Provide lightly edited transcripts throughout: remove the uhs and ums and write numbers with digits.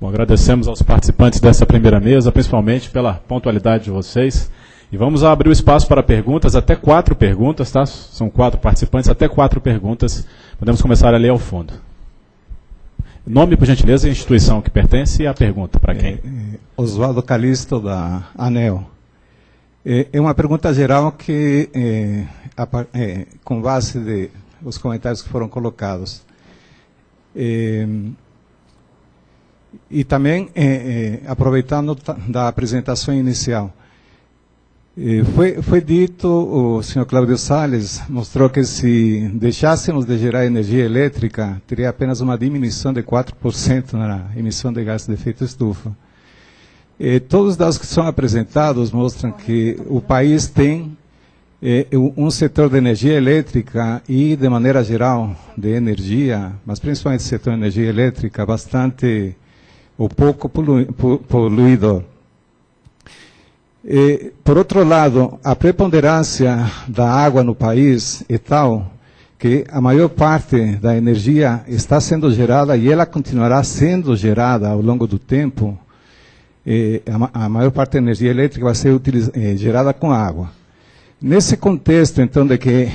Bom, agradecemos aos participantes dessa primeira mesa, principalmente pela pontualidade de vocês. E vamos abrir o espaço para perguntas, até 4 perguntas, tá? São 4 participantes, até 4 perguntas. Podemos começar ali ao fundo. Nome, por gentileza, e instituição que pertence e a pergunta para quem? Oswaldo Calisto, da ANEEL. É uma pergunta geral que, com base dos comentários que foram colocados. E também, aproveitando da apresentação inicial, foi dito, o senhor Cláudio Salles mostrou que se deixássemos de gerar energia elétrica, teria apenas uma diminuição de 4% na emissão de gás de efeito estufa. Todos os dados que são apresentados mostram que o país tem um setor de energia elétrica e, de maneira geral, de energia, mas principalmente o setor de energia elétrica, bastante ou pouco poluidor. Por outro lado, a preponderância da água no país é tal que a maior parte da energia está sendo gerada e ela continuará sendo gerada ao longo do tempo. A maior parte da energia elétrica vai ser gerada com água. Nesse contexto, então, de que,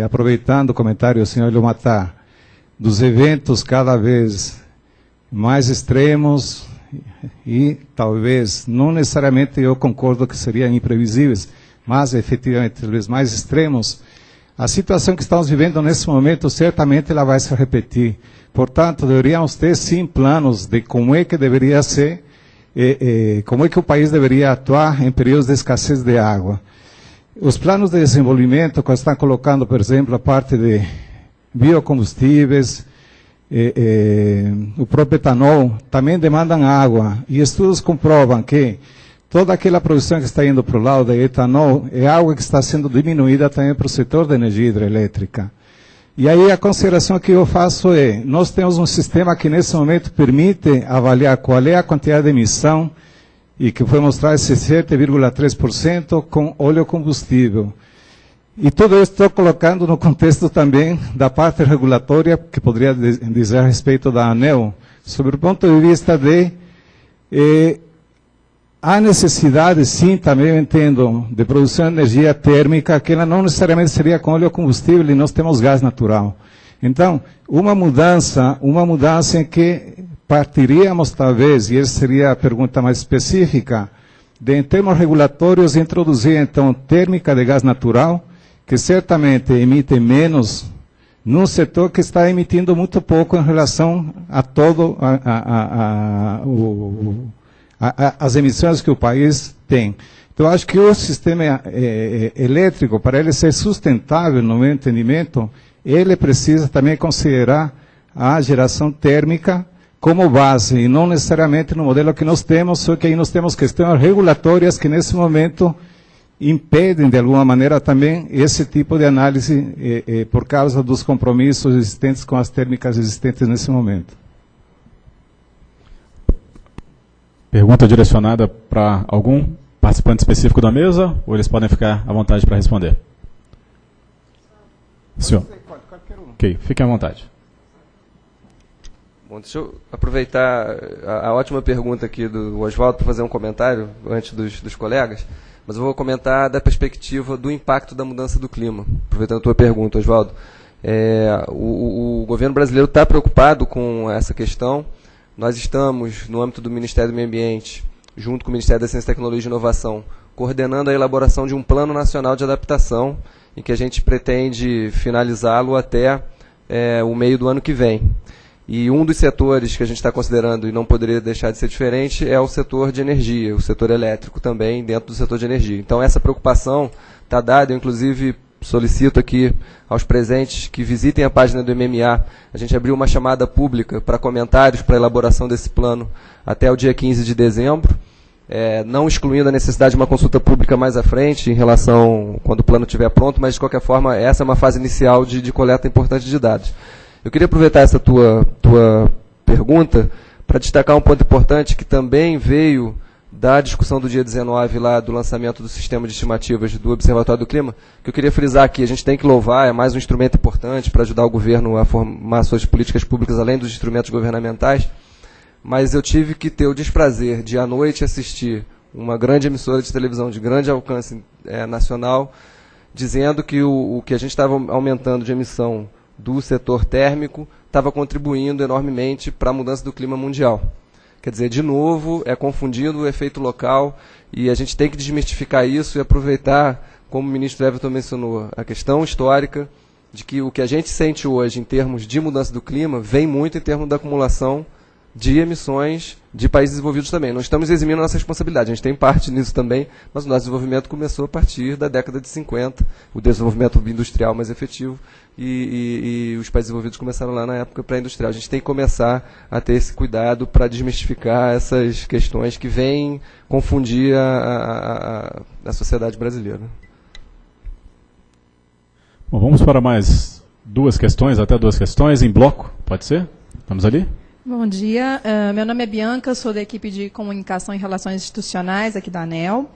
aproveitando o comentário do senhor Illumattar, dos eventos cada vez mais extremos, e talvez, não necessariamente eu concordo que seriam imprevisíveis, mas efetivamente talvez mais extremos, a situação que estamos vivendo nesse momento, certamente ela vai se repetir. Portanto, deveríamos ter sim planos de como é que deveria ser, como é que o país deveria atuar em períodos de escassez de água. Os planos de desenvolvimento, que estão colocando, por exemplo, a parte de biocombustíveis, o próprio etanol, também demandam água. E estudos comprovam que toda aquela produção que está indo para o lado de etanol é água que está sendo diminuída também para o setor da energia hidrelétrica. E aí a consideração que eu faço é, nós temos um sistema que nesse momento permite avaliar qual é a quantidade de emissão, e que foi mostrar esse 7,3% com óleo combustível. E tudo isso estou colocando no contexto também da parte regulatória, que poderia dizer a respeito da ANEEL, sobre o ponto de vista de há necessidade, sim, também eu entendo, de produção de energia térmica, que ela não necessariamente seria com óleo combustível, e nós temos gás natural. Então, uma mudança em que partiríamos, talvez, e essa seria a pergunta mais específica, de, em termos regulatórios, introduzir, então, térmica de gás natural, que certamente emite menos, num setor que está emitindo muito pouco em relação a todo as emissões que o país tem. Então, acho que o sistema elétrico, para ele ser sustentável, no meu entendimento, ele precisa também considerar a geração térmica como base, e não necessariamente no modelo que nós temos, só que aí nós temos questões regulatórias que, nesse momento, impedem, de alguma maneira, também esse tipo de análise por causa dos compromissos existentes com as térmicas existentes nesse momento. Pergunta direcionada para algum participante específico da mesa, ou eles podem ficar à vontade para responder? Senhor. Ok, fiquem à vontade. Bom, deixa eu aproveitar a ótima pergunta aqui do Oswaldo para fazer um comentário antes dos colegas. Mas eu vou comentar da perspectiva do impacto da mudança do clima. Aproveitando a tua pergunta, Oswaldo. O governo brasileiro está preocupado com essa questão. Nós estamos, no âmbito do Ministério do Meio Ambiente, junto com o Ministério da Ciência, Tecnologia e Inovação, coordenando a elaboração de um Plano Nacional de Adaptação, em que a gente pretende finalizá-lo até o meio do ano que vem. E um dos setores que a gente está considerando, e não poderia deixar de ser diferente, é o setor de energia, o setor elétrico também, dentro do setor de energia. Então, essa preocupação está dada, eu inclusive solicito aqui aos presentes que visitem a página do MMA. A gente abriu uma chamada pública para comentários para a elaboração desse plano até o dia 15 de dezembro, não excluindo a necessidade de uma consulta pública mais à frente, em relação, quando o plano estiver pronto, mas, de qualquer forma, essa é uma fase inicial de coleta importante de dados. Eu queria aproveitar essa tua pergunta para destacar um ponto importante que também veio da discussão do dia 19, lá do lançamento do sistema de estimativas do Observatório do Clima, que eu queria frisar aqui. A gente tem que louvar, é mais um instrumento importante para ajudar o governo a formar suas políticas públicas, além dos instrumentos governamentais, mas eu tive que ter o desprazer de, à noite, assistir uma grande emissora de televisão de grande alcance nacional, dizendo que o que a gente estava aumentando de emissão do setor térmico estava contribuindo enormemente para a mudança do clima mundial. Quer dizer, de novo, é confundindo o efeito local, e a gente tem que desmistificar isso e aproveitar, como o ministro Everton mencionou, a questão histórica de que o que a gente sente hoje em termos de mudança do clima vem muito em termos da acumulação de emissões de países desenvolvidos também. Não estamos eximindo a nossa responsabilidade, a gente tem parte nisso também, mas o nosso desenvolvimento começou a partir da década de 50, o desenvolvimento industrial mais efetivo, e os países desenvolvidos começaram lá na época pré-industrial. A gente tem que começar a ter esse cuidado para desmistificar essas questões que vêm confundir a sociedade brasileira. Bom, vamos para mais até duas questões em bloco, pode ser? Estamos ali? Bom dia, meu nome é Bianca, sou da equipe de comunicação e relações institucionais aqui da ANEEL.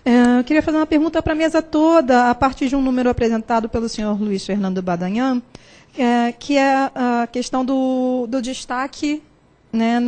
Eu queria fazer uma pergunta para a mesa toda, a partir de um número apresentado pelo senhor Luiz Fernando Badanhan, que é a questão do destaque, né,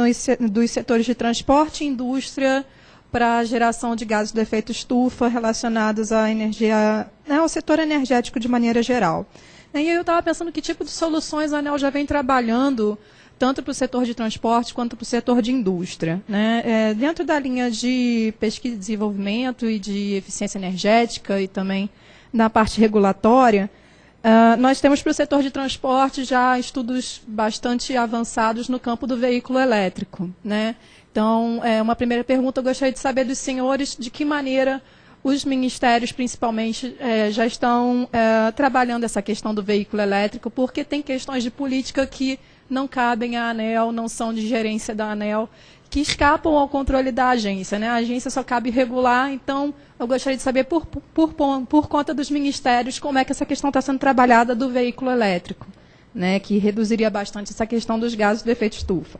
dos setores de transporte e indústria para a geração de gases do efeito estufa relacionados à energia, ao setor energético de maneira geral. E eu estava pensando que tipo de soluções a ANEEL já vem trabalhando tanto para o setor de transporte quanto para o setor de indústria, né? Dentro da linha de pesquisa e desenvolvimento e de eficiência energética e também na parte regulatória, nós temos para o setor de transporte já estudos bastante avançados no campo do veículo elétrico, né? Então, uma primeira pergunta, eu gostaria de saber dos senhores de que maneira os ministérios, principalmente, já estão trabalhando essa questão do veículo elétrico, porque tem questões de política que não cabem à ANEEL, não são de gerência da ANEEL, que escapam ao controle da agência, né? A agência só cabe regular, então eu gostaria de saber, por conta dos ministérios, como é que essa questão está sendo trabalhada do veículo elétrico, né? Que reduziria bastante essa questão dos gases do efeito estufa.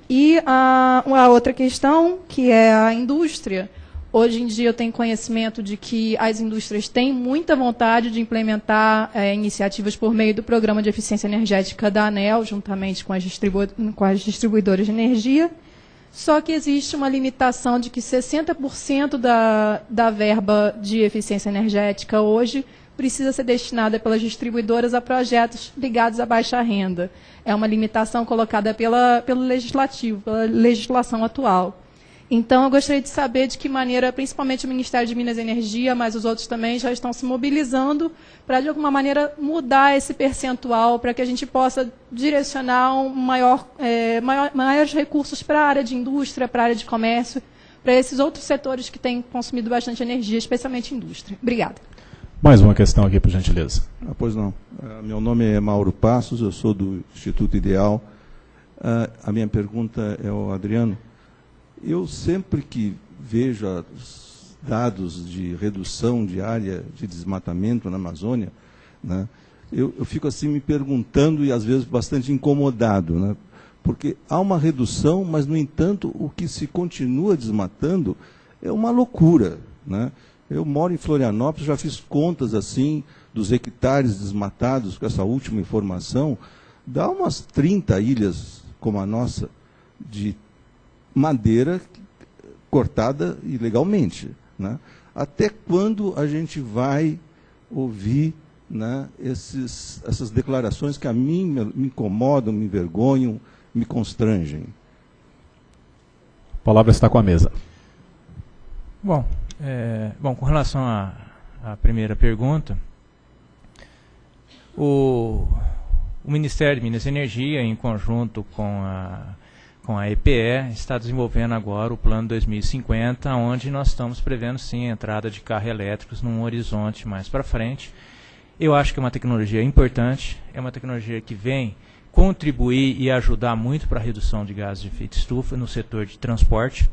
E a outra questão, que é a indústria. Hoje em dia eu tenho conhecimento de que as indústrias têm muita vontade de implementar iniciativas por meio do Programa de Eficiência Energética da ANEEL, juntamente com as distribuidoras de energia, só que existe uma limitação de que 60% da verba de eficiência energética hoje precisa ser destinada pelas distribuidoras a projetos ligados à baixa renda. É uma limitação colocada pelo legislativo, pela legislação atual. Então, eu gostaria de saber de que maneira, principalmente o Ministério de Minas e Energia, mas os outros também, já estão se mobilizando para, de alguma maneira, mudar esse percentual, para que a gente possa direcionar maiores recursos para a área de indústria, para a área de comércio, para esses outros setores que têm consumido bastante energia, especialmente indústria. Obrigada. Mais uma questão aqui, por gentileza. Pois não. Meu nome é Mauro Passos, eu sou do Instituto Ideal. A minha pergunta é ao Adriano. Eu sempre que vejo os dados de redução de área de desmatamento na Amazônia, né, eu fico assim me perguntando e às vezes bastante incomodado, né, porque há uma redução, mas no entanto o que se continua desmatando é uma loucura, né? Eu moro em Florianópolis, já fiz contas assim dos hectares desmatados com essa última informação, dá umas 30 ilhas como a nossa de madeira cortada ilegalmente, né? Até quando a gente vai ouvir, né, essas declarações que a mim me incomodam, me envergonham, me constrangem? A palavra está com a mesa. Bom, com relação à primeira pergunta, o Ministério de Minas e Energia, em conjunto com a EPE, está desenvolvendo agora o Plano 2050, onde nós estamos prevendo, sim, a entrada de carros elétricos num horizonte mais para frente. Eu acho que é uma tecnologia importante, é uma tecnologia que vem contribuir e ajudar muito para a redução de gases de efeito estufa no setor de transporte.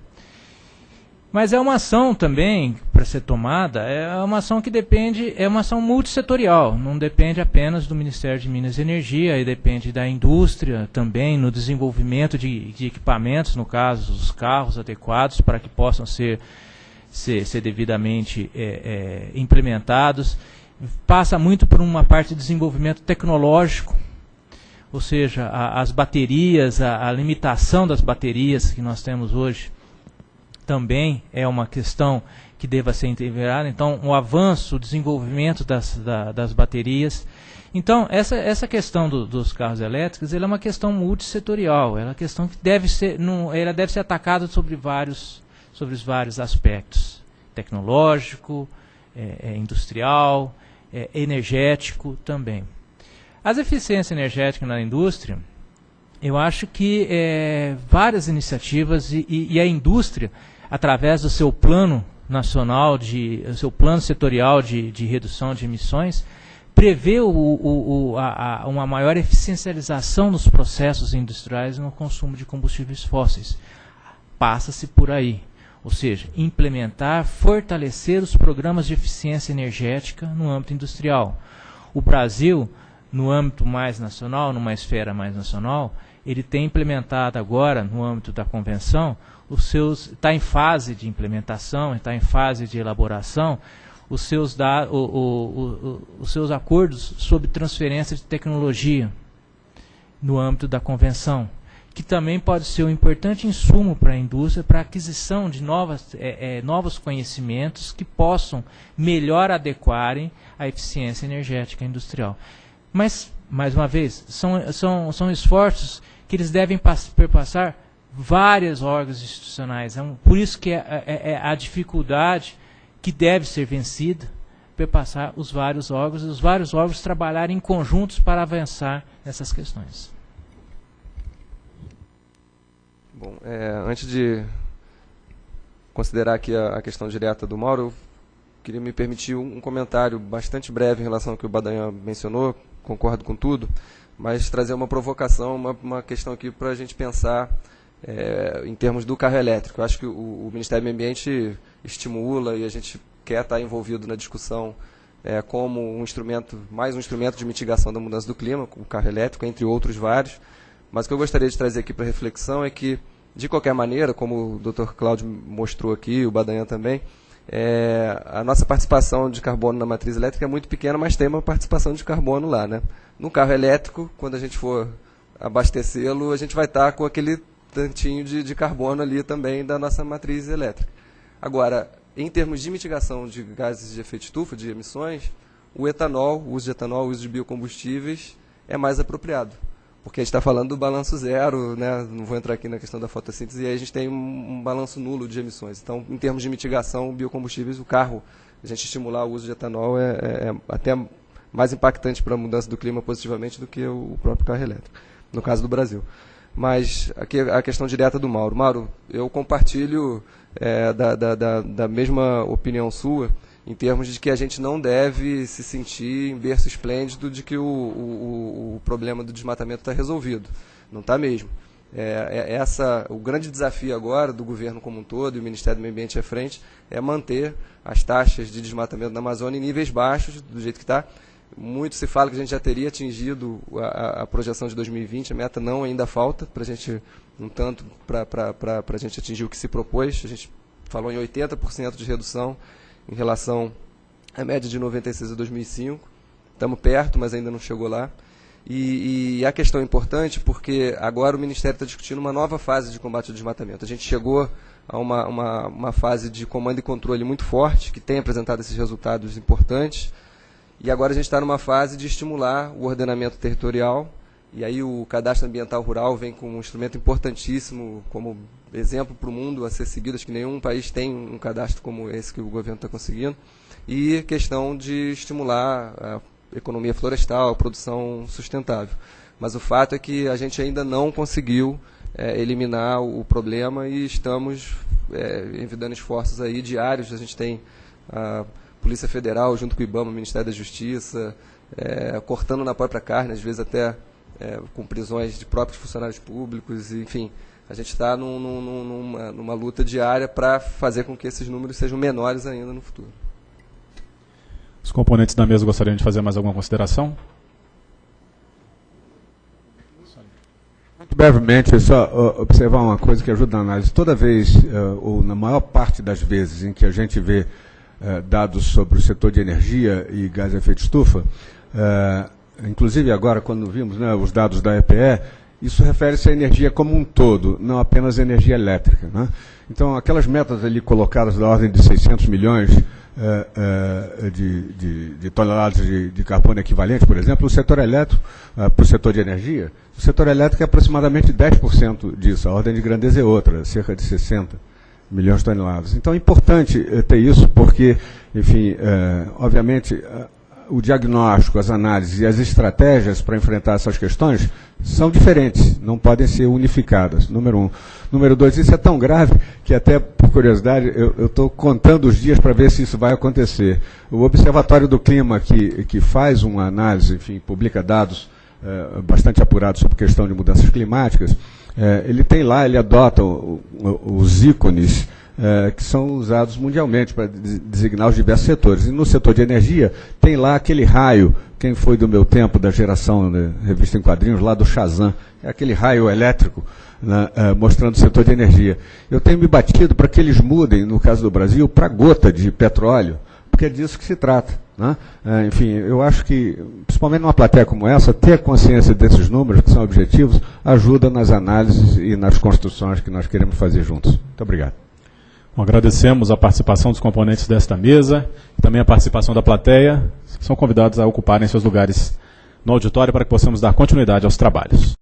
Mas é uma ação também, para ser tomada, é uma ação que depende, é uma ação multissetorial, não depende apenas do Ministério de Minas e Energia, e depende da indústria também, no desenvolvimento de equipamentos, no caso, os carros adequados para que possam ser devidamente implementados. Passa muito por uma parte de desenvolvimento tecnológico, ou seja, as baterias, a limitação das baterias que nós temos hoje também é uma questão que deva ser integrada. Então, o avanço, o desenvolvimento das baterias. Então, essa questão dos carros elétricos, ela é uma questão multissetorial, ela é uma questão que deve ser atacada sobre vários aspectos: tecnológico, industrial, energético também. As eficiências energéticas na indústria, eu acho que várias iniciativas e a indústria, através do seu plano nacional, seu plano setorial de redução de emissões, prevê uma maior eficiencialização dos processos industriais no consumo de combustíveis fósseis. Passa-se por aí, ou seja, implementar, fortalecer os programas de eficiência energética no âmbito industrial. O Brasil, no âmbito mais nacional, numa esfera mais nacional, ele tem implementado agora, no âmbito da convenção, está em fase de implementação, está em fase de elaboração, os seus acordos sobre transferência de tecnologia no âmbito da convenção, que também pode ser um importante insumo para a indústria, para a aquisição de novos conhecimentos que possam melhor adequarem a eficiência energética industrial. Mas, mais uma vez, são esforços que eles devem perpassar vários órgãos institucionais. Por isso que a dificuldade que deve ser vencida, perpassar os vários órgãos, e os vários órgãos trabalharem em conjuntos para avançar nessas questões. Bom, antes de considerar aqui a questão direta do Mauro, eu queria me permitir um comentário bastante breve em relação ao que o Badanha mencionou. Concordo com tudo, mas trazer uma provocação, uma questão aqui para a gente pensar em termos do carro elétrico. Eu acho que o Ministério do Meio Ambiente estimula e a gente quer estar envolvido na discussão como mais um instrumento de mitigação da mudança do clima, o carro elétrico, entre outros vários. Mas o que eu gostaria de trazer aqui para reflexão é que, de qualquer maneira, como o Dr. Cláudio mostrou aqui, o Badanha também, a nossa participação de carbono na matriz elétrica é muito pequena, mas tem uma participação de carbono lá, né? No carro elétrico, quando a gente for abastecê-lo, a gente vai estar com aquele tantinho de carbono ali também da nossa matriz elétrica. Agora, em termos de mitigação de gases de efeito estufa, de emissões, o uso de etanol, o uso de biocombustíveis é mais apropriado. Porque a gente está falando do balanço zero, né? Não vou entrar aqui na questão da fotossíntese, e aí a gente tem um balanço nulo de emissões. Então, em termos de mitigação, biocombustíveis, o carro, a gente estimular o uso de etanol é até mais impactante para a mudança do clima positivamente do que o próprio carro elétrico, no caso do Brasil. Mas aqui a questão direta do Mauro. Mauro, eu compartilho da mesma opinião sua, em termos de que a gente não deve se sentir em berço esplêndido de que o problema do desmatamento está resolvido. Não está mesmo. O grande desafio agora do governo como um todo, e o Ministério do Meio Ambiente à frente, é manter as taxas de desmatamento na Amazônia em níveis baixos, do jeito que está. Muito se fala que a gente já teria atingido a projeção de 2020, a meta não ainda falta, para a gente, para a gente atingir o que se propôs. A gente falou em 80% de redução em relação à média de 96 a 2005. Estamos perto, mas ainda não chegou lá. E a questão é importante porque agora o Ministério está discutindo uma nova fase de combate ao desmatamento. A gente chegou a uma fase de comando e controle muito forte, que tem apresentado esses resultados importantes. E agora a gente está numa fase de estimular o ordenamento territorial. E aí o cadastro ambiental rural vem com um instrumento importantíssimo, como exemplo para o mundo a ser seguido. Acho que nenhum país tem um cadastro como esse que o governo está conseguindo. E questão de estimular a economia florestal, a produção sustentável. Mas o fato é que a gente ainda não conseguiu eliminar o problema e estamos envidando esforços aí diários. A gente tem a Polícia Federal, junto com o IBAMA, o Ministério da Justiça, cortando na própria carne, às vezes até com prisões de próprios funcionários públicos, enfim. A gente está numa luta diária para fazer com que esses números sejam menores ainda no futuro. Os componentes da mesa gostariam de fazer mais alguma consideração? Muito brevemente, só observar uma coisa que ajuda na análise. Toda vez, ou na maior parte das vezes em que a gente vê dados sobre o setor de energia e gás de efeito estufa, inclusive agora quando vimos, né, os dados da EPE, isso refere-se à energia como um todo, não apenas à energia elétrica, né? Então, aquelas metas ali colocadas da ordem de 600 milhões de toneladas de carbono equivalente, por exemplo, o setor elétrico, para o setor de energia, o setor elétrico é aproximadamente 10% disso, a ordem de grandeza é outra, cerca de 60 milhões de toneladas. Então, é importante ter isso, porque, enfim, obviamente, o diagnóstico, as análises e as estratégias para enfrentar essas questões são diferentes, não podem ser unificadas, número 1. Número 2, isso é tão grave que até, por curiosidade, eu estou contando os dias para ver se isso vai acontecer. O Observatório do Clima, que faz uma análise, enfim, publica dados bastante apurados sobre questão de mudanças climáticas, ele tem lá, ele adota os ícones que são usados mundialmente para designar os diversos setores. E no setor de energia, tem lá aquele raio, quem foi do meu tempo, da geração, né, revista em quadrinhos, lá do Shazam, é aquele raio elétrico, né, mostrando o setor de energia. Eu tenho me batido para que eles mudem, no caso do Brasil, para gota de petróleo, porque é disso que se trata, né? Enfim, eu acho que, principalmente numa plateia como essa, ter consciência desses números, que são objetivos, ajuda nas análises e nas construções que nós queremos fazer juntos. Muito obrigado. Bom, agradecemos a participação dos componentes desta mesa e também a participação da plateia, que são convidados a ocuparem seus lugares no auditório para que possamos dar continuidade aos trabalhos.